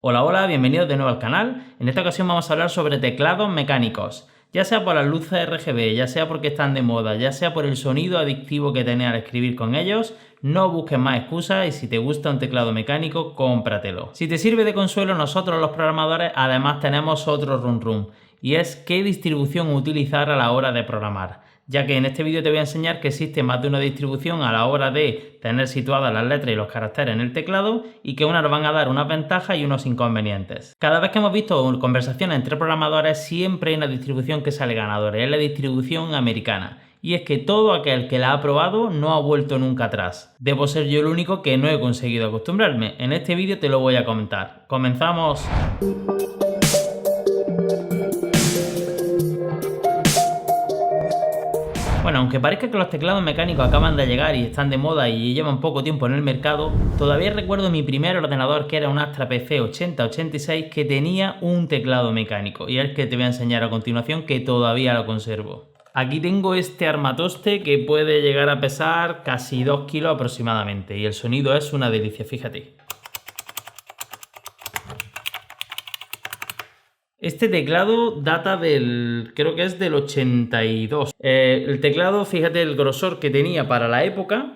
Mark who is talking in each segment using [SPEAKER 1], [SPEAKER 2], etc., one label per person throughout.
[SPEAKER 1] Hola, hola, bienvenidos de nuevo al canal. En esta ocasión vamos a hablar sobre teclados mecánicos. Ya sea por las luces RGB, ya sea porque están de moda, ya sea por el sonido adictivo que tiene al escribir con ellos, no busques más excusas y si te gusta un teclado mecánico, cómpratelo. Si te sirve de consuelo, nosotros los programadores además tenemos otro run run, y es qué distribución utilizar a la hora de programar, ya que en este vídeo te voy a enseñar que existe más de una distribución a la hora de tener situadas las letras y los caracteres en el teclado y que unas nos van a dar unas ventajas y unos inconvenientes. Cada vez que hemos visto conversaciones entre programadores siempre hay una distribución que sale ganadora, es la distribución americana. Y es que todo aquel que la ha probado no ha vuelto nunca atrás. Debo ser yo el único que no he conseguido acostumbrarme. En este vídeo te lo voy a comentar. ¡Comenzamos! Bueno, aunque parezca que los teclados mecánicos acaban de llegar y están de moda y llevan poco tiempo en el mercado, todavía recuerdo mi primer ordenador, que era un Astra PC 8086, que tenía un teclado mecánico, y es el que te voy a enseñar a continuación, que todavía lo conservo. Aquí tengo este armatoste que puede llegar a pesar casi 2 kilos aproximadamente, y el sonido es una delicia, fíjate. Este teclado data creo que es del 82. El teclado, fíjate el grosor que tenía para la época.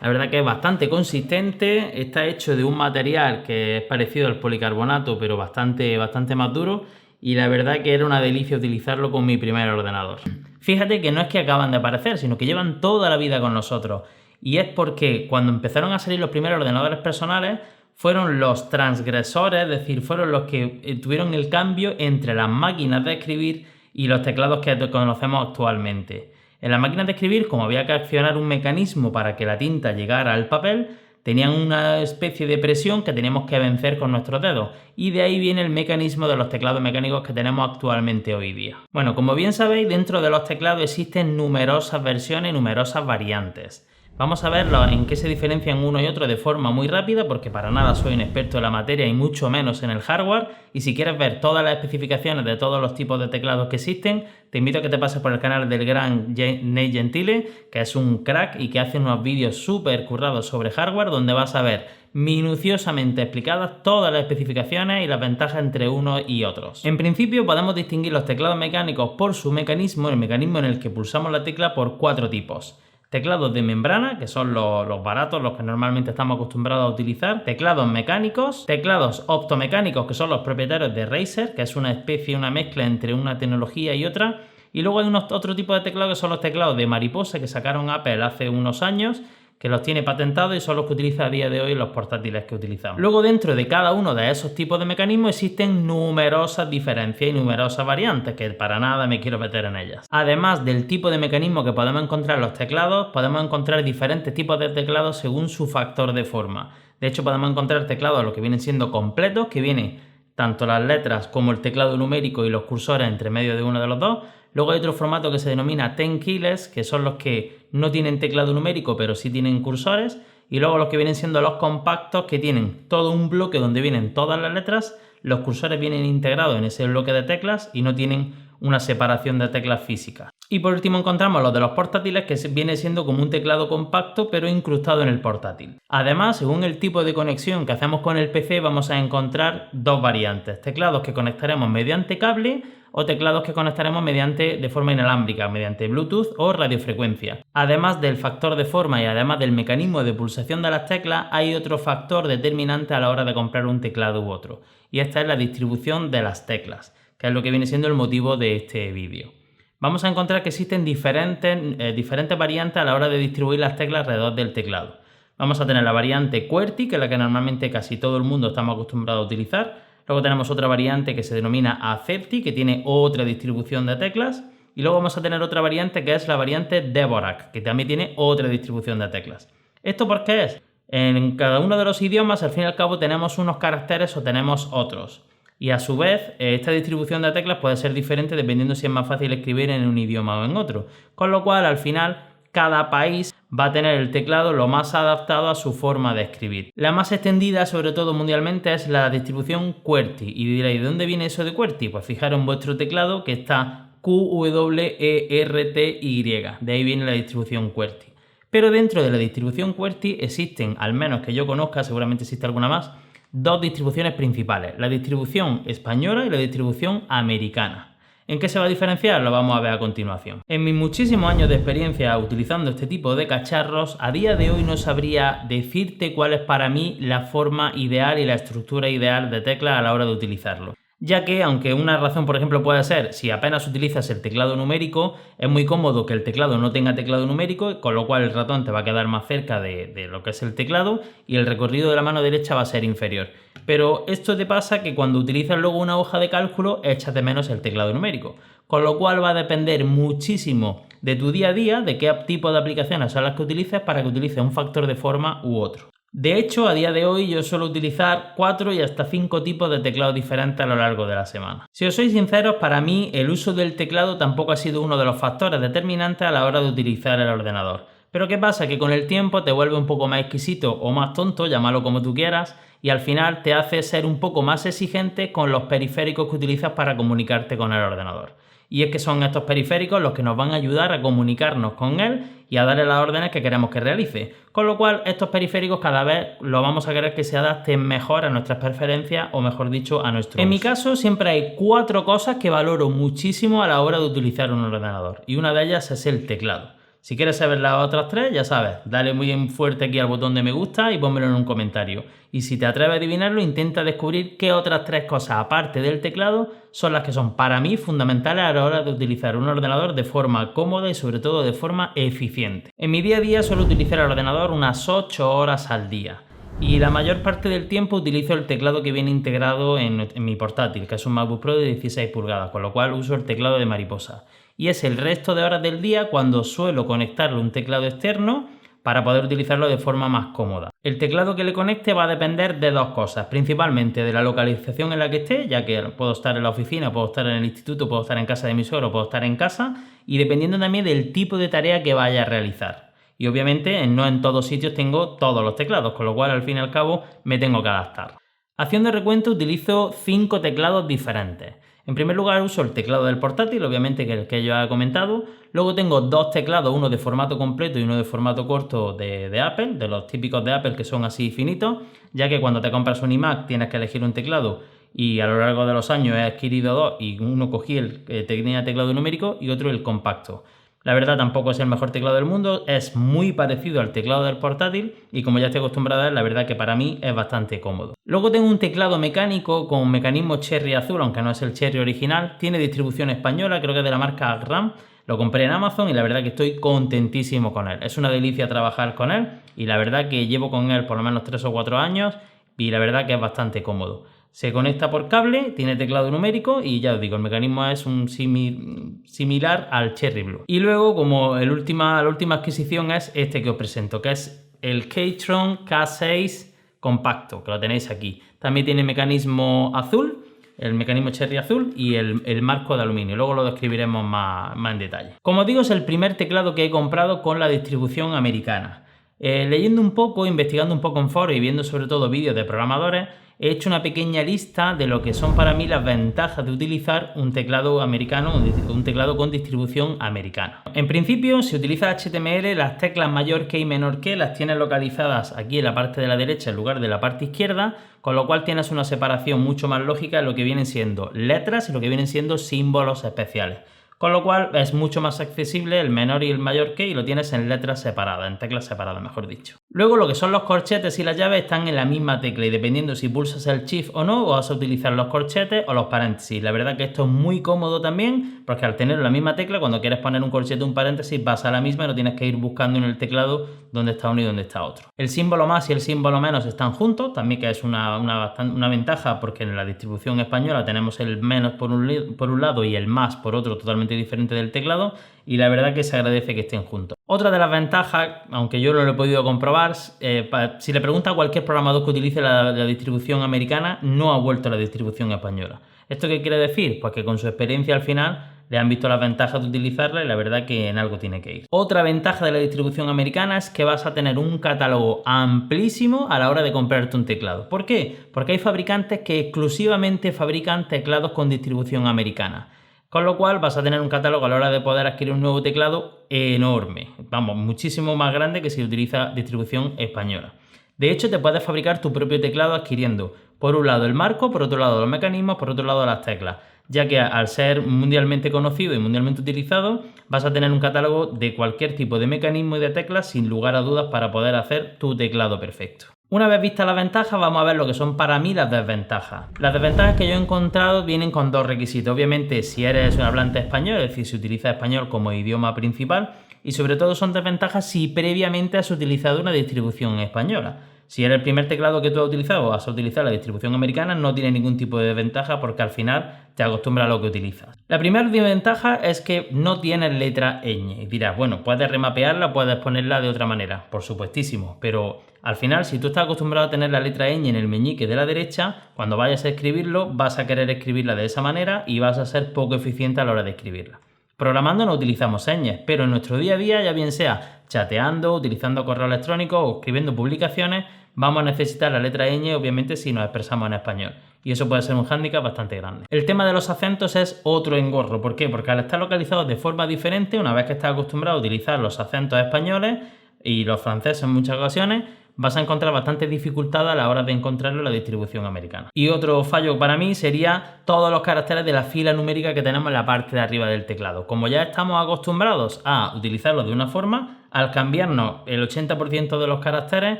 [SPEAKER 1] La verdad que es bastante consistente. Está hecho de un material que es parecido al policarbonato, pero bastante más duro. Y la verdad que era una delicia utilizarlo con mi primer ordenador. Fíjate que no es que acaban de aparecer, sino que llevan toda la vida con nosotros. Y es porque cuando empezaron a salir los primeros ordenadores personales, fueron los transgresores, es decir, fueron los que tuvieron el cambio entre las máquinas de escribir y los teclados que conocemos actualmente. En las máquinas de escribir, como había que accionar un mecanismo para que la tinta llegara al papel, tenían una especie de presión que teníamos que vencer con nuestros dedos, y de ahí viene el mecanismo de los teclados mecánicos que tenemos actualmente hoy día. Bueno, como bien sabéis, dentro de los teclados existen numerosas versiones, numerosas variantes. Vamos a ver en qué se diferencian uno y otro de forma muy rápida, porque para nada soy un experto en la materia y mucho menos en el hardware. Y si quieres ver todas las especificaciones de todos los tipos de teclados que existen, te invito a que te pases por el canal del gran Nate Gentile, que es un crack y que hace unos vídeos súper currados sobre hardware, donde vas a ver minuciosamente explicadas todas las especificaciones y las ventajas entre unos y otros. En principio podemos distinguir los teclados mecánicos por su mecanismo, el mecanismo en el que pulsamos la tecla, por 4 tipos. Teclados de membrana, que son los baratos, los que normalmente estamos acostumbrados a utilizar. Teclados mecánicos. Teclados optomecánicos, que son los propietarios de Razer, que es una especie, una mezcla entre una tecnología y otra. Y luego hay otro tipo de teclados que son los teclados de mariposa, que sacaron Apple hace unos años, que los tiene patentados y son los que utiliza a día de hoy los portátiles que utilizamos. Luego, dentro de cada uno de esos tipos de mecanismos existen numerosas diferencias y numerosas variantes, que para nada me quiero meter en ellas. Además del tipo de mecanismo que podemos encontrar en los teclados, podemos encontrar diferentes tipos de teclados según su factor de forma. De hecho, podemos encontrar teclados los que vienen siendo completos, que vienen tanto las letras como el teclado numérico y los cursores entre medio de uno de los dos. Luego hay otro formato que se denomina 10 keyless, que son los que no tienen teclado numérico pero sí tienen cursores. Y luego los que vienen siendo los compactos, que tienen todo un bloque donde vienen todas las letras, los cursores vienen integrados en ese bloque de teclas y no tienen una separación de teclas físicas. Y por último encontramos los de los portátiles, que viene siendo como un teclado compacto pero incrustado en el portátil. Además, según el tipo de conexión que hacemos con el PC, vamos a encontrar dos variantes: teclados que conectaremos mediante cable o teclados que conectaremos de forma inalámbrica, mediante Bluetooth o radiofrecuencia. Además del factor de forma y además del mecanismo de pulsación de las teclas, hay otro factor determinante a la hora de comprar un teclado u otro, y esta es la distribución de las teclas, que es lo que viene siendo el motivo de este vídeo. Vamos a encontrar que existen diferentes variantes a la hora de distribuir las teclas alrededor del teclado. Vamos a tener la variante QWERTY, que es la que normalmente casi todo el mundo estamos acostumbrados a utilizar. Luego tenemos otra variante que se denomina AZERTY, que tiene otra distribución de teclas. Y luego vamos a tener otra variante que es la variante Dvorak, que también tiene otra distribución de teclas. ¿Esto por qué es? En cada uno de los idiomas, al fin y al cabo, tenemos unos caracteres o tenemos otros. Y a su vez, esta distribución de teclas puede ser diferente dependiendo si es más fácil escribir en un idioma o en otro. Con lo cual, al final, cada país va a tener el teclado lo más adaptado a su forma de escribir. La más extendida, sobre todo mundialmente, es la distribución QWERTY. Y diréis, ¿de dónde viene eso de QWERTY? Pues fijaros en vuestro teclado que está QWERTY. De ahí viene la distribución QWERTY. Pero dentro de la distribución QWERTY existen, al menos que yo conozca, seguramente existe alguna más, dos distribuciones principales, la distribución española y la distribución americana. ¿En qué se va a diferenciar? Lo vamos a ver a continuación. En mis muchísimos años de experiencia utilizando este tipo de cacharros, a día de hoy no sabría decirte cuál es para mí la forma ideal y la estructura ideal de tecla a la hora de utilizarlo. Ya que, aunque una razón, por ejemplo, puede ser si apenas utilizas el teclado numérico, es muy cómodo que el teclado no tenga teclado numérico, con lo cual el ratón te va a quedar más cerca de lo que es el teclado y el recorrido de la mano derecha va a ser inferior. Pero esto te pasa que cuando utilizas luego una hoja de cálculo echas de menos el teclado numérico, con lo cual va a depender muchísimo de tu día a día, de qué tipo de aplicaciones son las que utilices para que utilices un factor de forma u otro. De hecho, a día de hoy yo suelo utilizar 4 y hasta 5 tipos de teclados diferentes a lo largo de la semana. Si os soy sinceros, para mí el uso del teclado tampoco ha sido uno de los factores determinantes a la hora de utilizar el ordenador. Pero ¿qué pasa? Que con el tiempo te vuelve un poco más exquisito o más tonto, llámalo como tú quieras, y al final te hace ser un poco más exigente con los periféricos que utilizas para comunicarte con el ordenador. Y es que son estos periféricos los que nos van a ayudar a comunicarnos con él y a darle las órdenes que queremos que realice. Con lo cual, estos periféricos cada vez lo vamos a querer que se adapten mejor a nuestras preferencias o, mejor dicho, a nuestro uso. En mi caso, siempre hay 4 cosas que valoro muchísimo a la hora de utilizar un ordenador. Y una de ellas es el teclado. Si quieres saber las otras 3, ya sabes, dale muy fuerte aquí al botón de me gusta y pónmelo en un comentario. Y si te atreves a adivinarlo, intenta descubrir qué otras 3 cosas, aparte del teclado, son las que son para mí fundamentales a la hora de utilizar un ordenador de forma cómoda y sobre todo de forma eficiente. En mi día a día suelo utilizar el ordenador unas 8 horas al día. Y la mayor parte del tiempo utilizo el teclado que viene integrado en mi portátil, que es un MacBook Pro de 16 pulgadas, con lo cual uso el teclado de mariposa. Y es el resto de horas del día cuando suelo conectarle un teclado externo para poder utilizarlo de forma más cómoda. El teclado que le conecte va a depender de 2 cosas, principalmente de la localización en la que esté, ya que puedo estar en la oficina, puedo estar en el instituto, puedo estar en casa de mi suegro, puedo estar en casa, y dependiendo también del tipo de tarea que vaya a realizar. Y obviamente no en todos sitios tengo todos los teclados, con lo cual al fin y al cabo me tengo que adaptar. Haciendo recuento utilizo 5 teclados diferentes. En primer lugar uso el teclado del portátil, obviamente que es el que yo he comentado. Luego tengo 2 teclados, uno de formato completo y uno de formato corto de Apple, de los típicos de Apple que son así finitos, ya que cuando te compras un iMac tienes que elegir un teclado y a lo largo de los años he adquirido 2 y uno cogí el que tenía teclado numérico y otro el compacto. La verdad tampoco es el mejor teclado del mundo, es muy parecido al teclado del portátil y como ya estoy acostumbrado a él, la verdad que para mí es bastante cómodo. Luego tengo un teclado mecánico con mecanismo Cherry azul, aunque no es el Cherry original, tiene distribución española, creo que es de la marca Agram. Lo compré en Amazon y la verdad que estoy contentísimo con él. Es una delicia trabajar con él y la verdad que llevo con él por lo menos 3 o 4 años y la verdad que es bastante cómodo. Se conecta por cable, tiene teclado numérico y ya os digo, el mecanismo es un similar al Cherry Blue. Y luego, como la última adquisición es este que os presento, que es el Keychron K6 compacto, que lo tenéis aquí. También tiene mecanismo azul, el mecanismo Cherry azul y el marco de aluminio. Luego lo describiremos más en detalle. Como os digo, es el primer teclado que he comprado con la distribución americana. Leyendo un poco, investigando un poco en foros y viendo sobre todo vídeos de programadores, he hecho una pequeña lista de lo que son para mí las ventajas de utilizar un teclado americano, un teclado con distribución americana. En principio, si utilizas HTML, las teclas mayor que y menor que las tienes localizadas aquí en la parte de la derecha en lugar de la parte izquierda, con lo cual tienes una separación mucho más lógica en lo que vienen siendo letras y lo que vienen siendo símbolos especiales. Con lo cual es mucho más accesible el menor y el mayor que y lo tienes en letras separadas, en teclas separadas, mejor dicho. Luego lo que son los corchetes y las llaves están en la misma tecla y dependiendo si pulsas el Shift o no vas a utilizar los corchetes o los paréntesis. La verdad que esto es muy cómodo también porque al tener la misma tecla, cuando quieres poner un corchete o un paréntesis vas a la misma y no tienes que ir buscando en el teclado dónde está uno y dónde está otro. El símbolo más y el símbolo menos están juntos, también que es una ventaja porque en la distribución española tenemos el menos por un lado y el más por otro totalmente diferente del teclado y la verdad que se agradece que estén juntos. Otra de las ventajas, aunque yo no lo he podido comprobar, si le pregunta a cualquier programador que utilice la distribución americana, no ha vuelto a la distribución española. ¿Esto qué quiere decir? Pues que con su experiencia al final le han visto las ventajas de utilizarla y la verdad que en algo tiene que ir. Otra ventaja de la distribución americana es que vas a tener un catálogo amplísimo a la hora de comprarte un teclado. ¿Por qué? Porque hay fabricantes que exclusivamente fabrican teclados con distribución americana. Con lo cual vas a tener un catálogo a la hora de poder adquirir un nuevo teclado enorme. Vamos, muchísimo más grande que si utiliza distribución española. De hecho, te puedes fabricar tu propio teclado adquiriendo, por un lado el marco, por otro lado los mecanismos, por otro lado las teclas, ya que al ser mundialmente conocido y mundialmente utilizado, vas a tener un catálogo de cualquier tipo de mecanismo y de teclas sin lugar a dudas para poder hacer tu teclado perfecto. Una vez vistas las ventajas, vamos a ver lo que son para mí las desventajas. Las desventajas que yo he encontrado vienen con dos requisitos. Obviamente, si eres un hablante español, es decir, si utilizas español como idioma principal, y sobre todo son desventajas si previamente has utilizado una distribución española. Si eres el primer teclado que tú has utilizado o has utilizado la distribución americana, no tiene ningún tipo de desventaja porque al final te acostumbras a lo que utilizas. La primera desventaja es que no tienes letra ñ. Y dirás, bueno, puedes remapearla, puedes ponerla de otra manera, por supuestísimo, pero al final, si tú estás acostumbrado a tener la letra ñ en el meñique de la derecha, cuando vayas a escribirlo, vas a querer escribirla de esa manera y vas a ser poco eficiente a la hora de escribirla. Programando no utilizamos señas, pero en nuestro día a día, ya bien sea chateando, utilizando correo electrónico o escribiendo publicaciones, vamos a necesitar la letra ñ, obviamente, si nos expresamos en español. Y eso puede ser un hándicap bastante grande. El tema de los acentos es otro engorro. ¿Por qué? Porque al estar localizados de forma diferente, una vez que estás acostumbrado a utilizar los acentos españoles y los franceses en muchas ocasiones, vas a encontrar bastante dificultad a la hora de encontrarlo en la distribución americana. Y otro fallo para mí sería todos los caracteres de la fila numérica que tenemos en la parte de arriba del teclado. Como ya estamos acostumbrados a utilizarlo de una forma, al cambiarnos el 80% de los caracteres,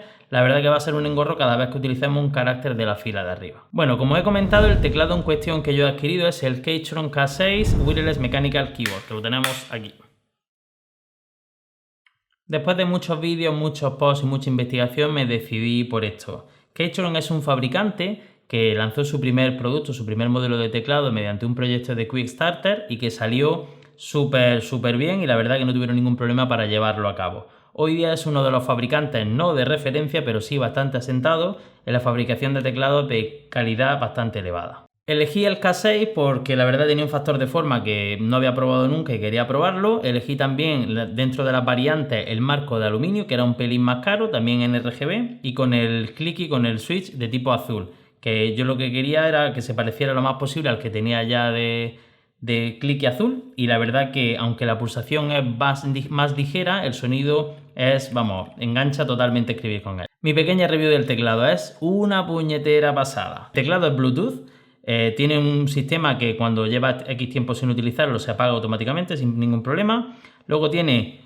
[SPEAKER 1] la verdad que va a ser un engorro cada vez que utilicemos un carácter de la fila de arriba. Bueno, como he comentado, el teclado en cuestión que yo he adquirido es el Keychron K6 Wireless Mechanical Keyboard, que lo tenemos aquí. Después de muchos vídeos, muchos posts y mucha investigación, me decidí por esto. Keychron es un fabricante que lanzó su primer producto, su primer modelo de teclado mediante un proyecto de Quickstarter y que salió súper bien y la verdad que no tuvieron ningún problema para llevarlo a cabo. Hoy día es uno de los fabricantes no de referencia, pero sí bastante asentado en la fabricación de teclados de calidad bastante elevada. Elegí el K6 porque la verdad tenía un factor de forma que no había probado nunca y quería probarlo. Elegí también dentro de las variantes el marco de aluminio, que era un pelín más caro, también en RGB, y con el clicky, con el switch de tipo azul, que yo lo que quería era que se pareciera lo más posible al que tenía ya de clicky azul, y la verdad que aunque la pulsación es más ligera, el sonido es, vamos, engancha totalmente a escribir con él. Mi pequeña review del teclado es una puñetera pasada. El teclado es Bluetooth. Tiene un sistema que cuando lleva X tiempo sin utilizarlo se apaga automáticamente sin ningún problema. Luego tiene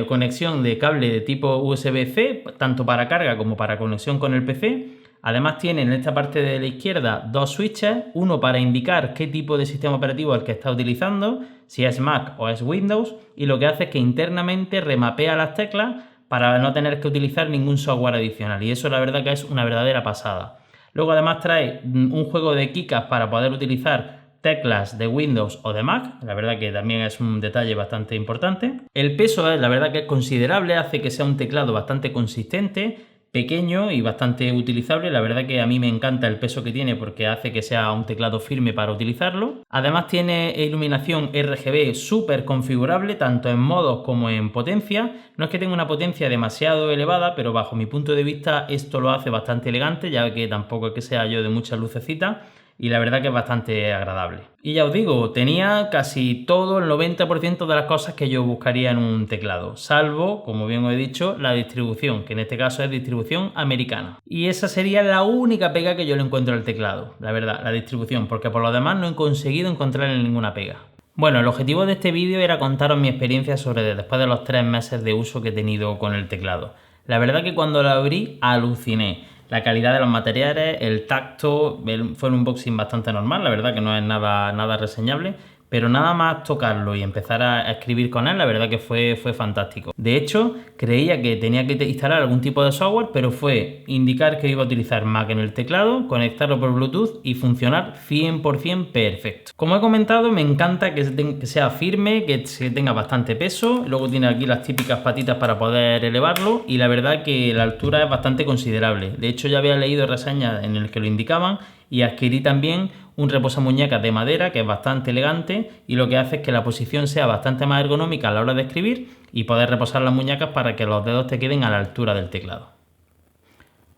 [SPEAKER 1] conexión de cable de tipo USB-C, tanto para carga como para conexión con el PC. Además tiene en esta parte de la izquierda dos switches, uno para indicar qué tipo de sistema operativo es el que está utilizando, si es Mac o es Windows, y lo que hace es que internamente remapea las teclas para no tener que utilizar ningún software adicional, y eso la verdad que es una verdadera pasada. Luego además trae un juego de keycaps para poder utilizar teclas de Windows o de Mac, la verdad que también es un detalle bastante importante. El peso es la verdad que es considerable, hace que sea un teclado bastante consistente, pequeño y bastante utilizable. La verdad que a mí me encanta el peso que tiene porque hace que sea un teclado firme para utilizarlo. Además tiene iluminación RGB súper configurable tanto en modos como en potencia. No es que tenga una potencia demasiado elevada, pero bajo mi punto de vista esto lo hace bastante elegante, ya que tampoco es que sea yo de muchas lucecitas. Y la verdad que es bastante agradable. Y ya os digo, tenía casi todo, el 90% de las cosas que yo buscaría en un teclado, salvo, como bien os he dicho, la distribución, que en este caso es distribución americana. Y esa sería la única pega que yo le encuentro al teclado, la verdad, la distribución, porque por lo demás no he conseguido encontrarle ninguna pega. Bueno, el objetivo de este vídeo era contaros mi experiencia sobre después de los 3 meses de uso que he tenido con el teclado. La verdad que cuando lo abrí aluciné. La calidad de los materiales, el tacto, fue un unboxing bastante normal, la verdad que no es nada reseñable, pero nada más tocarlo y empezar a escribir con él, la verdad que fue fantástico. De hecho, creía que tenía que instalar algún tipo de software, pero fue indicar que iba a utilizar Mac en el teclado, conectarlo por Bluetooth y funcionar 100% perfecto. Como he comentado, me encanta que sea firme, que tenga bastante peso, luego tiene aquí las típicas patitas para poder elevarlo y la verdad que la altura es bastante considerable. De hecho, ya había leído reseñas en las que lo indicaban y adquirí también un reposamuñecas de madera que es bastante elegante y lo que hace es que la posición sea bastante más ergonómica a la hora de escribir y poder reposar las muñecas para que los dedos te queden a la altura del teclado.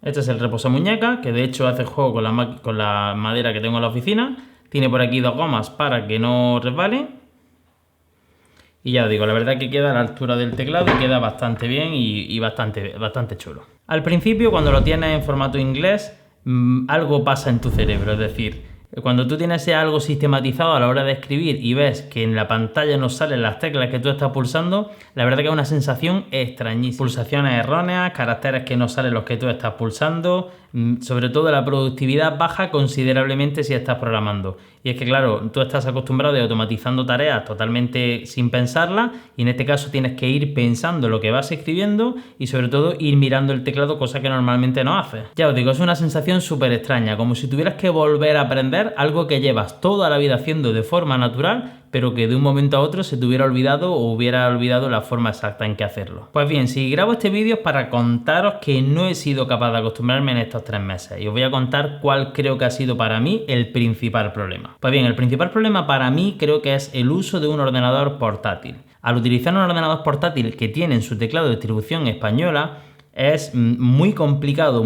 [SPEAKER 1] Este es el reposamuñecas, que de hecho hace juego con la madera que tengo en la oficina. Tiene por aquí 2 gomas para que no resbale. Y ya os digo, la verdad que queda a la altura del teclado y queda bastante bien y bastante chulo. Al principio, cuando lo tienes en formato inglés, algo pasa en tu cerebro, es decir, cuando tú tienes algo sistematizado a la hora de escribir y ves que en la pantalla no salen las teclas que tú estás pulsando, la verdad que es una sensación extrañísima. Pulsaciones erróneas, caracteres que no salen los que tú estás pulsando, sobre todo la productividad baja considerablemente si estás programando. Y es que claro, tú estás acostumbrado a automatizando tareas totalmente sin pensarlas y en este caso tienes que ir pensando lo que vas escribiendo y sobre todo ir mirando el teclado, cosa que normalmente no haces. Ya os digo, es una sensación súper extraña, como si tuvieras que volver a aprender algo que llevas toda la vida haciendo de forma natural, pero que de un momento a otro se te hubiera olvidado o hubiera olvidado la forma exacta en que hacerlo. Pues bien, si grabo este vídeo es para contaros que no he sido capaz de acostumbrarme en estos 3 meses y os voy a contar cuál creo que ha sido para mí el principal problema. Pues bien, el principal problema para mí creo que es el uso de un ordenador portátil. Al utilizar un ordenador portátil que tiene en su teclado de distribución española, es muy complicado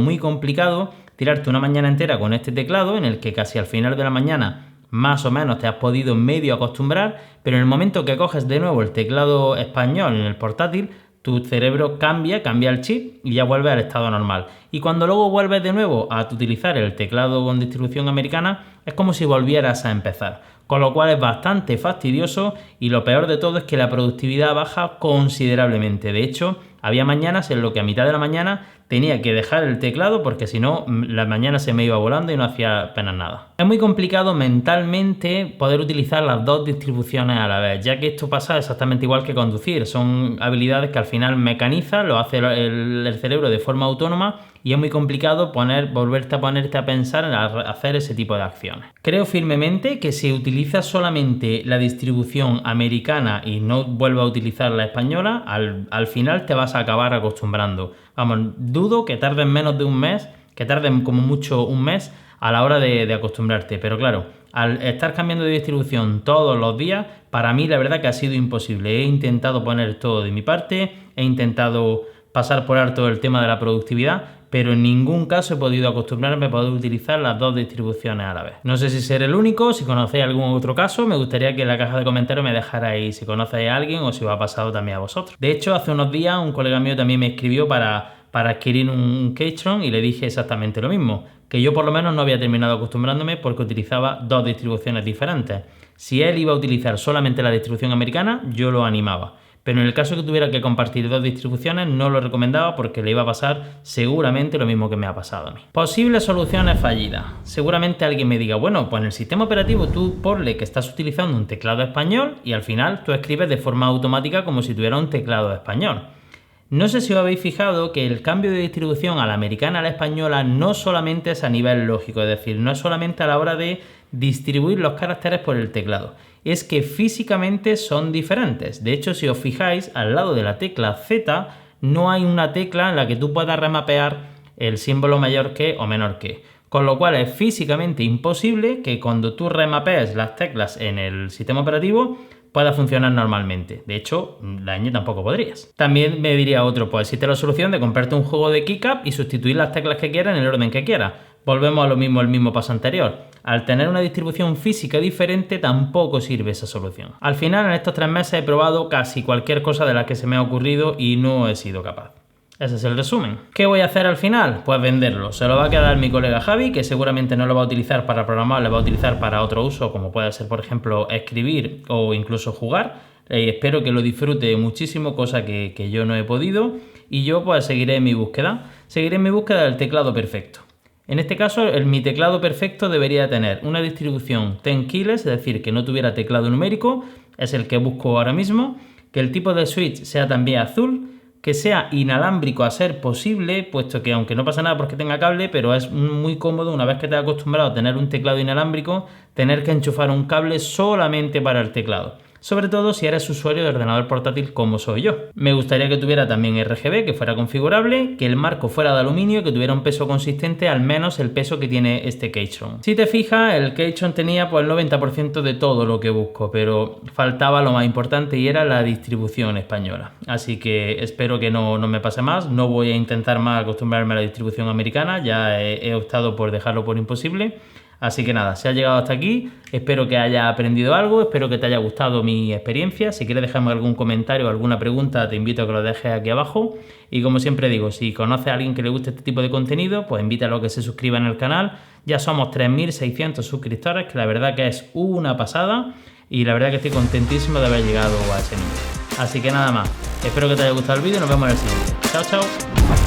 [SPEAKER 1] tirarte una mañana entera con este teclado en el que casi al final de la mañana más o menos te has podido medio acostumbrar, pero en el momento que coges de nuevo el teclado español en el portátil, tu cerebro cambia el chip y ya vuelve al estado normal. Y cuando luego vuelves de nuevo a utilizar el teclado con distribución americana, es como si volvieras a empezar. Con lo cual es bastante fastidioso y lo peor de todo es que la productividad baja considerablemente. De hecho, había mañanas en lo que a mitad de la mañana tenía que dejar el teclado porque si no, la mañana se me iba volando y no hacía apenas nada. Es muy complicado mentalmente poder utilizar las dos distribuciones a la vez, ya que esto pasa exactamente igual que conducir. Son habilidades que al final mecanizas, lo hace el cerebro de forma autónoma y es muy complicado volverte a ponerte a pensar en hacer ese tipo de acciones. Creo firmemente que si utilizas solamente la distribución americana y no vuelves a utilizar la española, al final te vas a acabar acostumbrando. Vamos, dudo que tarden menos de un mes, que tarden como mucho un mes a la hora de acostumbrarte, pero claro, al estar cambiando de distribución todos los días, para mí la verdad que ha sido imposible. He intentado poner todo de mi parte, he intentado pasar por alto el tema de la productividad, pero en ningún caso he podido acostumbrarme a poder utilizar las dos distribuciones a la vez. No sé si seré el único, si conocéis algún otro caso, me gustaría que en la caja de comentarios me dejarais si conocéis a alguien o si os ha pasado también a vosotros. De hecho, hace unos días un colega mío también me escribió para adquirir un Keystone y le dije exactamente lo mismo, que yo por lo menos no había terminado acostumbrándome porque utilizaba dos distribuciones diferentes. Si él iba a utilizar solamente la distribución americana, yo lo animaba. Pero en el caso que tuviera que compartir dos distribuciones no lo recomendaba porque le iba a pasar seguramente lo mismo que me ha pasado a mí. Posibles soluciones fallidas. Seguramente alguien me diga, bueno, pues en el sistema operativo tú ponle que estás utilizando un teclado español y al final tú escribes de forma automática como si tuviera un teclado español. No sé si os habéis fijado que el cambio de distribución a la americana a la española no solamente es a nivel lógico, es decir, no es solamente a la hora de distribuir los caracteres por el teclado, es que físicamente son diferentes. De hecho, si os fijáis, al lado de la tecla Z no hay una tecla en la que tú puedas remapear el símbolo mayor que o menor que. Con lo cual es físicamente imposible que cuando tú remapees las teclas en el sistema operativo pueda funcionar normalmente. De hecho, la ñ tampoco podrías. También me diría otro, pues existe la solución de comprarte un juego de KiCap y sustituir las teclas que quieras en el orden que quieras. Volvemos a lo mismo, el mismo paso anterior. Al tener una distribución física diferente tampoco sirve esa solución. Al final, en estos 3 meses he probado casi cualquier cosa de la que se me ha ocurrido y no he sido capaz. Ese es el resumen. ¿Qué voy a hacer al final? Pues venderlo. Se lo va a quedar mi colega Javi, que seguramente no lo va a utilizar para programar, lo va a utilizar para otro uso, como puede ser, por ejemplo, escribir o incluso jugar. Espero que lo disfrute muchísimo, cosa que yo no he podido. Y yo pues seguiré en mi búsqueda. Seguiré en mi búsqueda del teclado perfecto. En este caso, mi teclado perfecto debería tener una distribución 10 keyless, es decir, que no tuviera teclado numérico, es el que busco ahora mismo, que el tipo de switch sea también azul, que sea inalámbrico a ser posible, puesto que aunque no pasa nada porque tenga cable, pero es muy cómodo una vez que te has acostumbrado a tener un teclado inalámbrico, tener que enchufar un cable solamente para el teclado. Sobre todo si eres usuario de ordenador portátil como soy yo. Me gustaría que tuviera también RGB, que fuera configurable, que el marco fuera de aluminio y que tuviera un peso consistente, al menos el peso que tiene este Keystone. Si te fijas, el Keystone tenía pues el 90% de todo lo que busco, pero faltaba lo más importante y era la distribución española. Así que espero que no me pase más, no voy a intentar más acostumbrarme a la distribución americana, ya he optado por dejarlo por imposible. Así que nada, si has llegado hasta aquí, espero que hayas aprendido algo, espero que te haya gustado mi experiencia. Si quieres dejarme algún comentario o alguna pregunta, te invito a que lo dejes aquí abajo. Y como siempre digo, si conoces a alguien que le guste este tipo de contenido, pues invítalo a que se suscriba en el canal. Ya somos 3.600 suscriptores, que la verdad que es una pasada. Y la verdad que estoy contentísimo de haber llegado a ese nivel. Así que nada más, espero que te haya gustado el vídeo y nos vemos en el siguiente. Chao, chao.